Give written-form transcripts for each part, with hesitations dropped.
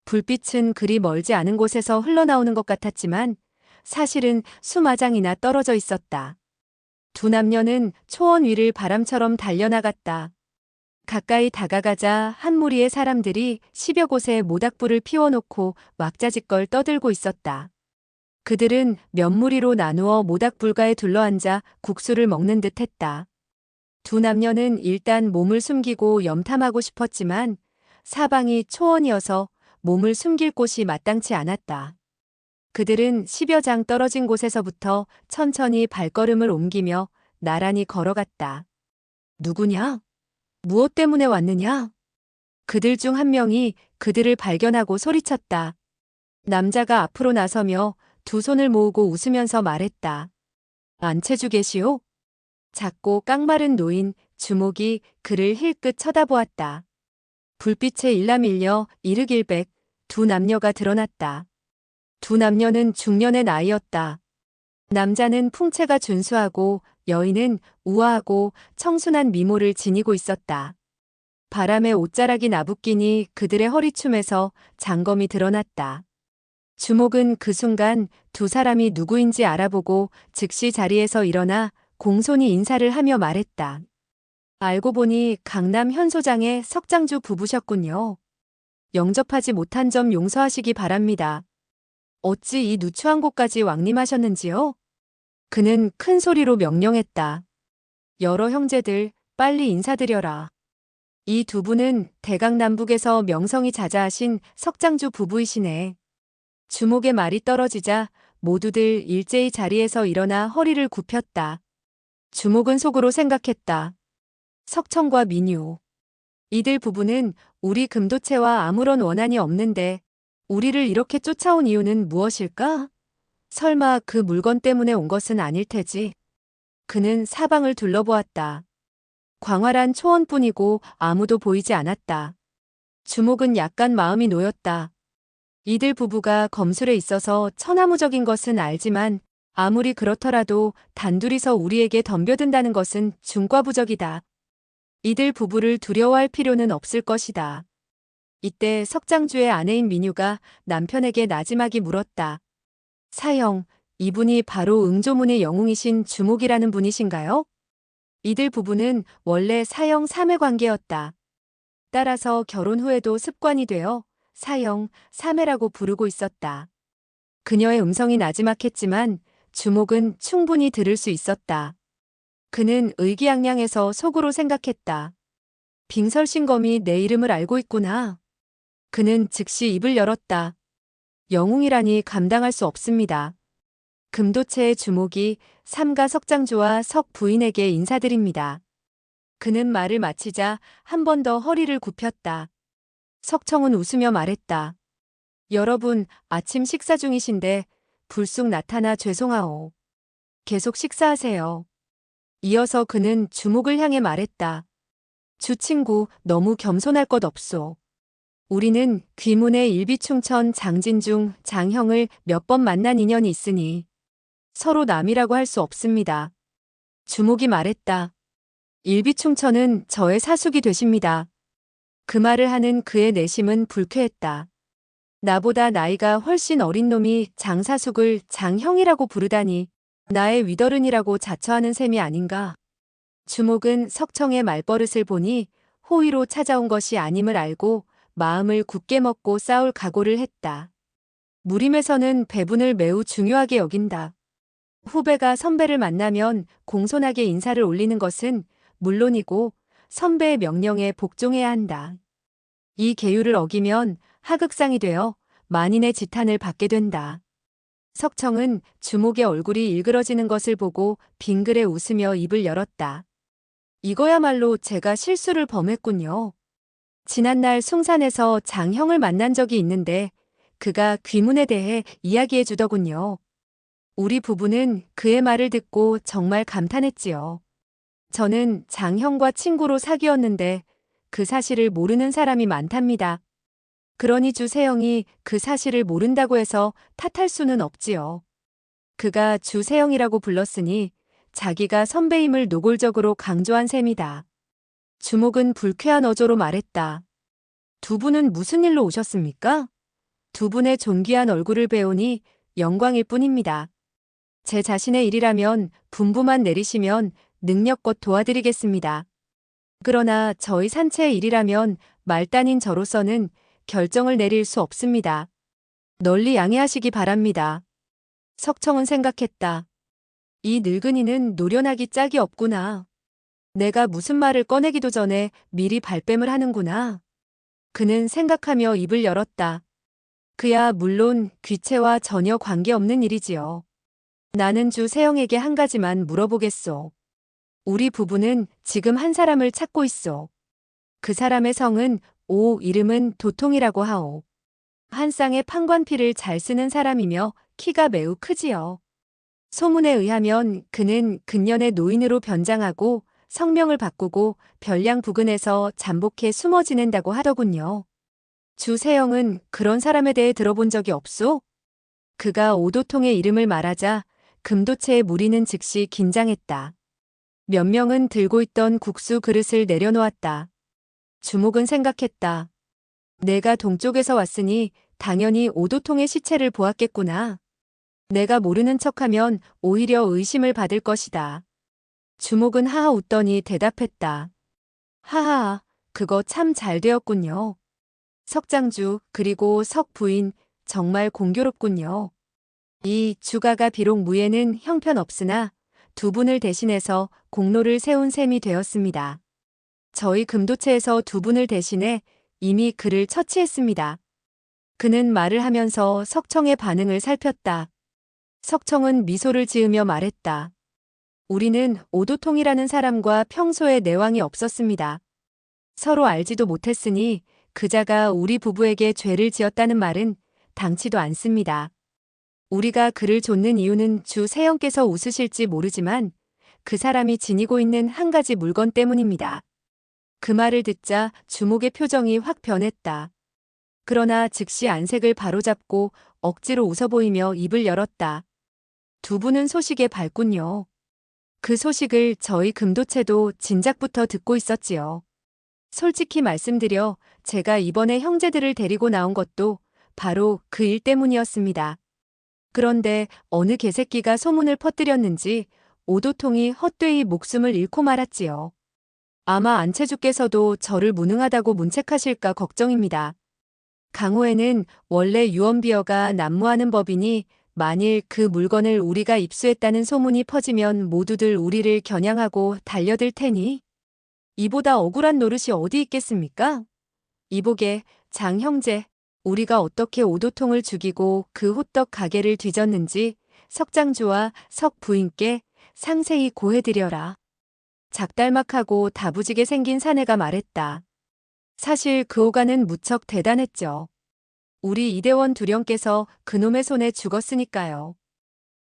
불빛은 그리 멀지 않은 곳에서 흘러나오는 것 같았지만 사실은 수마장이나 떨어져 있었다. 두 남녀는 초원 위를 바람처럼 달려나갔다. 가까이 다가가자 한 무리의 사람들이 10여 곳에 모닥불을 피워놓고 왁자지껄 떠들고 있었다. 그들은 몇 무리로 나누어 모닥불가에 둘러앉아 국수를 먹는 듯 했다. 두 남녀는 일단 몸을 숨기고 염탐하고 싶었지만 사방이 초원이어서 몸을 숨길 곳이 마땅치 않았다. 그들은 10여 장 떨어진 곳에서부터 천천히 발걸음을 옮기며 나란히 걸어갔다. 누구냐? 무엇 때문에 왔느냐? 그들 중 한 명이 그들을 발견하고 소리쳤다. 남자가 앞으로 나서며 두 손을 모으고 웃으면서 말했다. 안채주 계시오? 작고 깡마른 노인 주목이 그를 힐끗 쳐다보았다. 불빛에 일라밀려 이르길백 두 남녀가 드러났다. 두 남녀는 중년의 나이였다. 남자는 풍채가 준수하고 여인은 우아하고 청순한 미모를 지니고 있었다. 바람에 옷자락이 나부끼니 그들의 허리춤에서 장검이 드러났다. 주목은 그 순간 두 사람이 누구인지 알아보고 즉시 자리에서 일어나 공손히 인사를 하며 말했다. 알고 보니 강남 현소장의 석장주 부부셨군요. 영접하지 못한 점 용서하시기 바랍니다. 어찌 이 누추한 곳까지 왕림하셨는지요? 그는 큰 소리로 명령했다. 여러 형제들, 빨리 인사드려라. 이 두 분은 대강남북에서 명성이 자자하신 석장주 부부이시네. 주목의 말이 떨어지자 모두들 일제히 자리에서 일어나 허리를 굽혔다. 주목은 속으로 생각했다. 석청과 민유. 이들 부부는 우리 금도채와 아무런 원한이 없는데 우리를 이렇게 쫓아온 이유는 무엇일까? 설마 그 물건 때문에 온 것은 아닐 테지. 그는 사방을 둘러보았다. 광활한 초원뿐이고 아무도 보이지 않았다. 주목은 약간 마음이 놓였다. 이들 부부가 검술에 있어서 천하무적인 것은 알지만 아무리 그렇더라도 단둘이서 우리에게 덤벼든다는 것은 중과부적이다. 이들 부부를 두려워할 필요는 없을 것이다. 이때 석장주의 아내인 민유가 남편에게 나지막이 물었다. 사형, 이분이 바로 응조문의 영웅이신 주목이라는 분이신가요? 이들 부부는 원래 사형 3회 관계였다. 따라서 결혼 후에도 습관이 되어 사형 3회라고 부르고 있었다. 그녀의 음성이 나지막했지만 주목은 충분히 들을 수 있었다. 그는 의기양양해서 속으로 생각했다. 빙설신검이 내 이름을 알고 있구나. 그는 즉시 입을 열었다. 영웅이라니 감당할 수 없습니다. 금도체의 주목이 삼가 석장주와 석 부인에게 인사드립니다. 그는 말을 마치자 한 번 더 허리를 굽혔다. 석청은 웃으며 말했다. 여러분, 아침 식사 중이신데 불쑥 나타나 죄송하오. 계속 식사하세요. 이어서 그는 주목을 향해 말했다. 주 친구, 너무 겸손할 것 없소. 우리는 귀문의 일비충천 장진중 장형을 몇 번 만난 인연이 있으니 서로 남이라고 할 수 없습니다. 주목이 말했다. 일비충천은 저의 사숙이 되십니다. 그 말을 하는 그의 내심은 불쾌했다. 나보다 나이가 훨씬 어린 놈이 장사숙을 장형이라고 부르다니 나의 위더른이라고 자처하는 셈이 아닌가. 주목은 석청의 말버릇을 보니 호의로 찾아온 것이 아님을 알고 마음을 굳게 먹고 싸울 각오를 했다. 무림에서는 배분을 매우 중요하게 여긴다. 후배가 선배를 만나면 공손하게 인사를 올리는 것은 물론이고 선배의 명령에 복종해야 한다. 이 계율을 어기면 하극상이 되어 만인의 지탄을 받게 된다. 석청은 주목의 얼굴이 일그러지는 것을 보고 빙그레 웃으며 입을 열었다. 이거야말로 제가 실수를 범했군요. 지난날 숭산에서 장형을 만난 적이 있는데 그가 귀문에 대해 이야기해 주더군요. 우리 부부는 그의 말을 듣고 정말 감탄했지요. 저는 장형과 친구로 사귀었는데 그 사실을 모르는 사람이 많답니다. 그러니 주세영이 그 사실을 모른다고 해서 탓할 수는 없지요. 그가 주세영이라고 불렀으니 자기가 선배임을 노골적으로 강조한 셈이다. 주목은 불쾌한 어조로 말했다. 두 분은 무슨 일로 오셨습니까? 두 분의 존귀한 얼굴을 배우니 영광일 뿐입니다. 제 자신의 일이라면 분부만 내리시면 능력껏 도와드리겠습니다. 그러나 저희 산채의 일이라면 말단인 저로서는 결정을 내릴 수 없습니다. 널리 양해하시기 바랍니다. 석청은 생각했다. 이 늙은이는 노련하기 짝이 없구나. 내가 무슨 말을 꺼내기도 전에 미리 발뺌을 하는구나. 그는 생각하며 입을 열었다. 그야 물론 귀체와 전혀 관계없는 일이지요. 나는 주세영에게 한 가지만 물어보겠소. 우리 부부는 지금 한 사람을 찾고 있소. 그 사람의 성은 이름은 도통이라고 하오. 한 쌍의 판관피를 잘 쓰는 사람이며 키가 매우 크지요. 소문에 의하면 그는 근년에 노인으로 변장하고 성명을 바꾸고 별량 부근에서 잠복해 숨어 지낸다고 하더군요. 주세영은 그런 사람에 대해 들어본 적이 없소? 그가 오도통의 이름을 말하자 금도체의 무리는 즉시 긴장했다. 몇 명은 들고 있던 국수 그릇을 내려놓았다. 주목은 생각했다. 내가 동쪽에서 왔으니 당연히 오도통의 시체를 보았겠구나. 내가 모르는 척하면 오히려 의심을 받을 것이다. 주목은 하하 웃더니 대답했다. 하하, 그거 참 잘 되었군요. 석장주 그리고 석 부인 정말 공교롭군요. 이 주가가 비록 무예는 형편없으나 두 분을 대신해서 공로를 세운 셈이 되었습니다. 저희 금도체에서 두 분을 대신해 이미 그를 처치했습니다. 그는 말을 하면서 석청의 반응을 살폈다. 석청은 미소를 지으며 말했다. 우리는 오도통이라는 사람과 평소에 내왕이 없었습니다. 서로 알지도 못했으니 그자가 우리 부부에게 죄를 지었다는 말은 당치도 않습니다. 우리가 그를 좇는 이유는 주세영께서 웃으실지 모르지만 그 사람이 지니고 있는 한 가지 물건 때문입니다. 그 말을 듣자 주목의 표정이 확 변했다. 그러나 즉시 안색을 바로잡고 억지로 웃어 보이며 입을 열었다. 두 분은 소식에 밝군요. 그 소식을 저희 금도체도 진작부터 듣고 있었지요. 솔직히 말씀드려 제가 이번에 형제들을 데리고 나온 것도 바로 그 일 때문이었습니다. 그런데 어느 개새끼가 소문을 퍼뜨렸는지 오도통이 헛되이 목숨을 잃고 말았지요. 아마 안채주께서도 저를 무능하다고 문책하실까 걱정입니다. 강호에는 원래 유언비어가 난무하는 법이니 만일 그 물건을 우리가 입수했다는 소문이 퍼지면 모두들 우리를 겨냥하고 달려들 테니 이보다 억울한 노릇이 어디 있겠습니까? 이보게 장 형제, 우리가 어떻게 오도통을 죽이고 그 호떡 가게를 뒤졌는지 석장주와 석 부인께 상세히 고해드려라. 작달막하고 다부지게 생긴 사내가 말했다. 사실 그 오가는 무척 대단했죠. 우리 이대원 두령께서 그놈의 손에 죽었으니까요.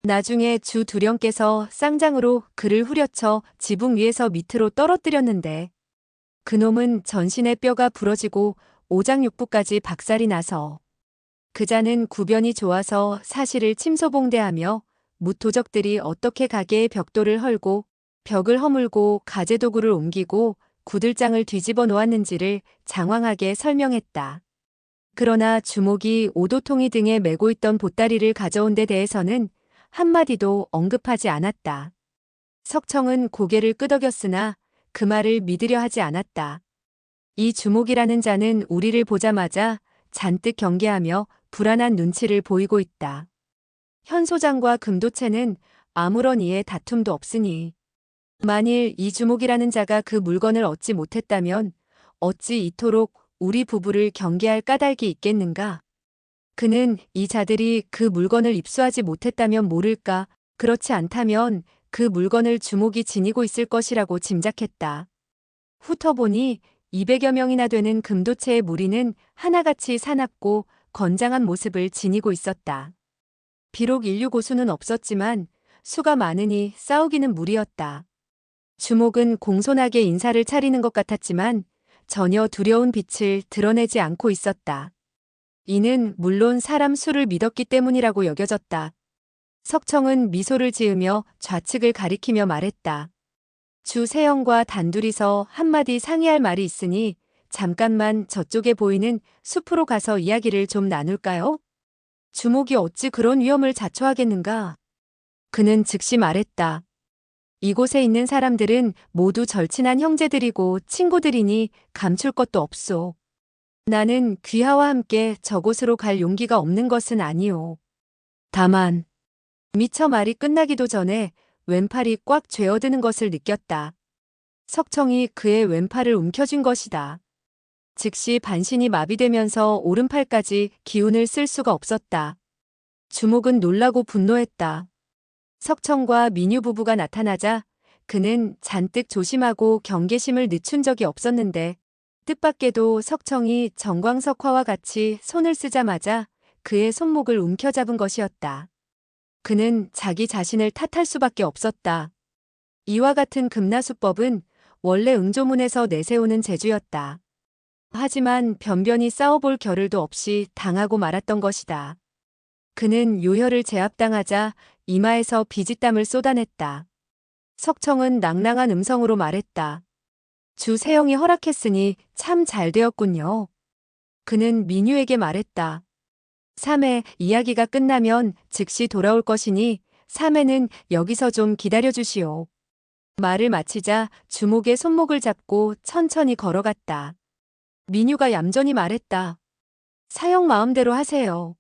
나중에 주 두령께서 쌍장으로 그를 후려쳐 지붕 위에서 밑으로 떨어뜨렸는데 그놈은 전신의 뼈가 부러지고 오장육부까지 박살이 나서 그자는 구변이 좋아서 사실을 침소봉대하며 무도적들이 어떻게 가게의 벽돌을 헐고 벽을 허물고 가재도구를 옮기고 구들장을 뒤집어 놓았는지를 장황하게 설명했다. 그러나 주목이 오도통이 등에 메고 있던 보따리를 가져온 데 대해서는 한마디도 언급하지 않았다. 석청은 고개를 끄덕였으나 그 말을 믿으려 하지 않았다. 이 주목이라는 자는 우리를 보자마자 잔뜩 경계하며 불안한 눈치를 보이고 있다. 현 소장과 금도체는 아무런 이의 다툼도 없으니 만일 이 주목이라는 자가 그 물건을 얻지 못했다면 어찌 이토록 우리 부부를 경계할 까닭이 있겠는가? 그는 이 자들이 그 물건을 입수하지 못했다면 모를까, 그렇지 않다면 그 물건을 주목이 지니고 있을 것이라고 짐작했다. 훑어보니 200여 명이나 되는 금도체의 무리는 하나같이 사납고 건장한 모습을 지니고 있었다. 비록 인류 고수는 없었지만 수가 많으니 싸우기는 무리였다. 주목은 공손하게 인사를 차리는 것 같았지만 전혀 두려운 빛을 드러내지 않고 있었다. 이는 물론 사람 수를 믿었기 때문이라고 여겨졌다. 석청은 미소를 지으며 좌측을 가리키며 말했다. 주세영과 단둘이서 한마디 상의할 말이 있으니 잠깐만 저쪽에 보이는 숲으로 가서 이야기를 좀 나눌까요? 주목이 어찌 그런 위험을 자초하겠는가? 그는 즉시 말했다. 이곳에 있는 사람들은 모두 절친한 형제들이고 친구들이니 감출 것도 없소. 나는 귀하와 함께 저곳으로 갈 용기가 없는 것은 아니오. 다만, 미처 말이 끝나기도 전에 왼팔이 꽉 죄어드는 것을 느꼈다. 석청이 그의 왼팔을 움켜쥔 것이다. 즉시 반신이 마비되면서 오른팔까지 기운을 쓸 수가 없었다. 주목은 놀라고 분노했다. 석청과 민유 부부가 나타나자 그는 잔뜩 조심하고 경계심을 늦춘 적이 없었는데 뜻밖에도 석청이 정광석화와 같이 손을 쓰자마자 그의 손목을 움켜잡은 것이었다. 그는 자기 자신을 탓할 수밖에 없었다. 이와 같은 금나수법은 원래 응조문에서 내세우는 제주였다. 하지만 변변히 싸워볼 겨를도 없이 당하고 말았던 것이다. 그는 요혈을 제압당하자 이마에서 비지땀을 쏟아냈다. 석청은 낭낭한 음성으로 말했다. 주세영이 허락했으니 참 잘 되었군요. 그는 민유에게 말했다. 3회 이야기가 끝나면 즉시 돌아올 것이니 3회는 여기서 좀 기다려주시오. 말을 마치자 주목의 손목을 잡고 천천히 걸어갔다. 민유가 얌전히 말했다. 사형 마음대로 하세요.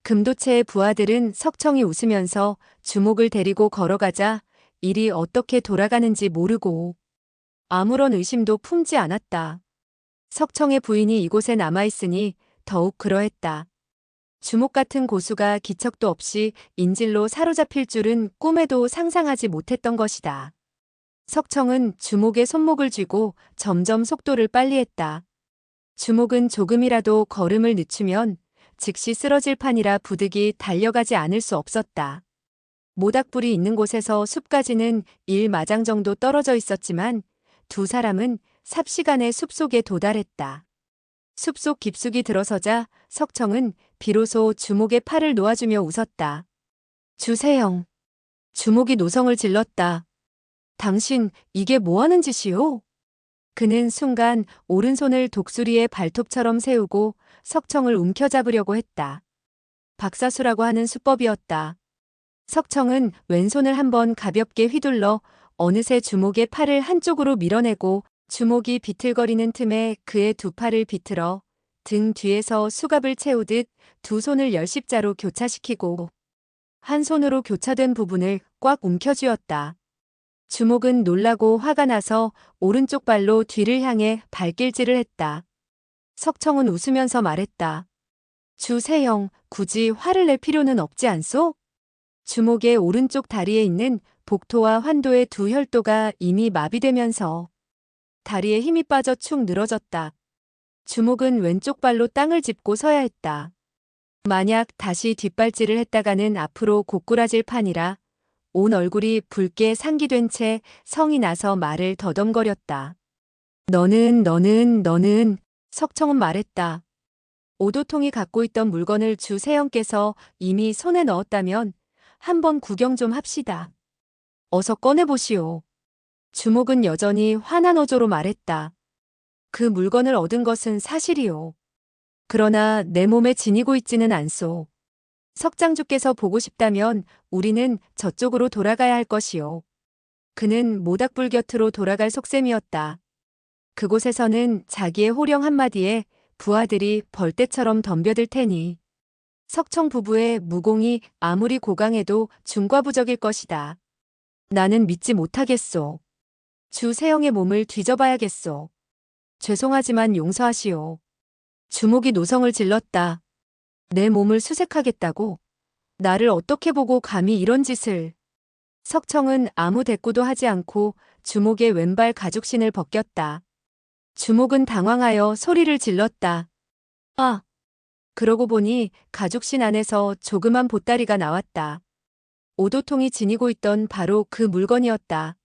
금도체의 부하들은 석청이 웃으면서 주목을 데리고 걸어가자 일이 어떻게 돌아가는지 모르고 아무런 의심도 품지 않았다. 석청의 부인이 이곳에 남아있으니 더욱 그러했다. 주목 같은 고수가 기척도 없이 인질로 사로잡힐 줄은 꿈에도 상상하지 못했던 것이다. 석청은 주목의 손목을 쥐고 점점 속도를 빨리 했다. 주목은 조금이라도 걸음을 늦추면 즉시 쓰러질 판이라 부득이 달려가지 않을 수 없었다. 모닥불이 있는 곳에서 숲까지는 1마장 정도 떨어져 있었지만 두 사람은 삽시간에 숲속에 도달했다. 숲속 깊숙이 들어서자 석청은 비로소 주목의 팔을 놓아주며 웃었다. 주세영. 주목이 노성을 질렀다. 당신 이게 뭐하는 짓이오? 그는 순간 오른손을 독수리의 발톱처럼 세우고 석청을 움켜잡으려고 했다. 박사수라고 하는 수법이었다. 석청은 왼손을 한번 가볍게 휘둘러 어느새 주목의 팔을 한쪽으로 밀어내고 주목이 비틀거리는 틈에 그의 두 팔을 비틀어 등 뒤에서 수갑을 채우듯 두 손을 열십자로 교차시키고 한 손으로 교차된 부분을 꽉 움켜쥐었다. 주목은 놀라고 화가 나서 오른쪽 발로 뒤를 향해 발길질을 했다. 석청은 웃으면서 말했다. 주세영, 굳이 화를 낼 필요는 없지 않소? 주목의 오른쪽 다리에 있는 복토와 환도의 두 혈도가 이미 마비되면서 다리에 힘이 빠져 축 늘어졌다. 주목은 왼쪽 발로 땅을 짚고 서야 했다. 만약 다시 뒷발질을 했다가는 앞으로 고꾸라질 판이라 온 얼굴이 붉게 상기된 채 성이 나서 말을 더듬거렸다. 너는 석청은 말했다. 오도통이 갖고 있던 물건을 주세영께서 이미 손에 넣었다면 한번 구경 좀 합시다. 어서 꺼내보시오. 주목은 여전히 화난 어조로 말했다. 그 물건을 얻은 것은 사실이오. 그러나 내 몸에 지니고 있지는 않소. 석장주께서 보고 싶다면 우리는 저쪽으로 돌아가야 할 것이오. 그는 모닥불 곁으로 돌아갈 속셈이었다. 그곳에서는 자기의 호령 한마디에 부하들이 벌떼처럼 덤벼들 테니 석청 부부의 무공이 아무리 고강해도 중과부적일 것이다. 나는 믿지 못하겠소. 주세영의 몸을 뒤져봐야겠소. 죄송하지만 용서하시오. 주목이 노성을 질렀다. 내 몸을 수색하겠다고? 나를 어떻게 보고 감히 이런 짓을. 석청은 아무 대꾸도 하지 않고 주목의 왼발 가죽신을 벗겼다. 주목은 당황하여 소리를 질렀다. 아! 그러고 보니 가죽신 안에서 조그만 보따리가 나왔다. 오도통이 지니고 있던 바로 그 물건이었다.